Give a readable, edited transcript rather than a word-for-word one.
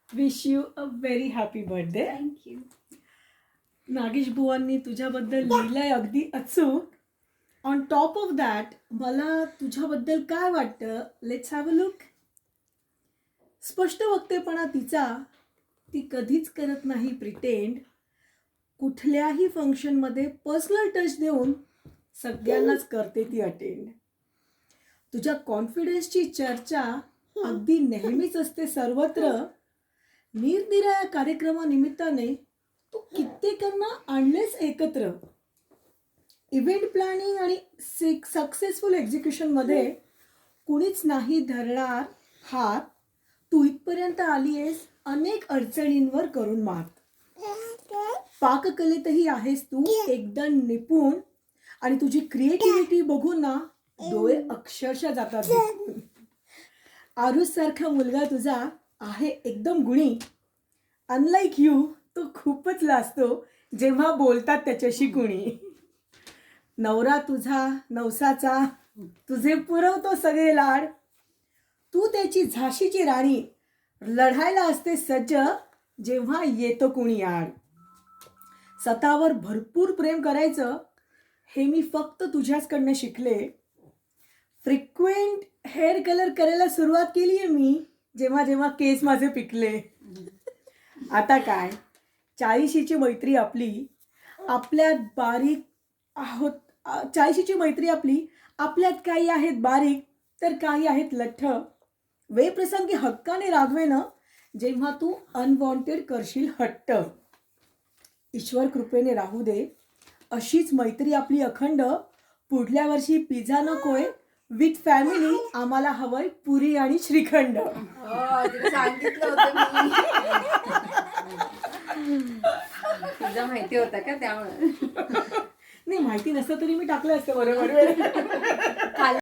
Wish you a very happy birthday. Thank you. Nagesh बुवांनी तुझ्याबद्दल लिहिलंय अगदी अचूक. ऑन टॉप ऑफ दॅट मला तुझ्याबद्दल काय वाटतं, लेट्स हॅव अ लुक. स्पष्ट वक्तेपणा तिचा, ती कधीच करत नाही प्रिटेंड. कुठल्याही फंक्शनमध्ये पर्सनल टच देऊन सगळ्यांनाच करते ती अटेंड. तुझ्या कॉन्फिडन्सची चर्चा अगदी नेहमीच असते सर्वत्र. निरनिराळ्या कार्यक्रमानिमित्ताने तू कित्येकांना आणलेस एकत्र. इव्हेंट प्लॅनिंग आणि सक्सेसफुल एक्झिक्युशनमध्ये कुणीच नाही धरणार हात. तू इथपर्यंत आली आहेस अनेक अडचणींवर करून मात. पाककलेतही आहेस तू एकदम निपुण आणि तुझी क्रिएटिव्हिटी बघून ना डोळे अक्षरशः जातात दिसून. आरुष सारखा मुलगा तुझा आहे एकदम गुणी. अनलाईक यू तो खूपच लाजतो जेव्हा बोलतात त्याच्याशी कुणी. नवरा तुझा नवसाचा, तुझे पुरवतो सगळे लाड. तू त्याची झाशीची राणी, लढायला असते सज्ज जेव्हा येतो कुणी आड. स्वतःवर भरपूर प्रेम करायचं हे मी फक्त तुझ्याचकडनं शिकले. फ्रिक्वेंट हेअर कलर करायला सुरुवात केली आहे मी जेव्हा जेव्हा केस माझे पिकले. आता काय 40शीची मैत्री आपली, आपल्यात बारीक आहोत. 40शीची मैत्री आपली, आपल्यात काही आहेत बारीक तर काही आहेत लठ्ठ. वेप्रसंगी हक्काने रागवेनं जेव्हा तू अनवॉन्टेड करशील हट्ट. ईश्वर कृपेने राहू दे अशीच मैत्री आपली अखंड. पुढल्या वर्षी पिझ्झा नकोय, विथ फॅमिली आम्हाला हवंय पुरी आणि श्रीखंड. सांगितलं होतं मी. तुझा माहिती होता का त्यामुळे? नाही, माहिती नसतं तरी मी टाकलं असतं बरोबर.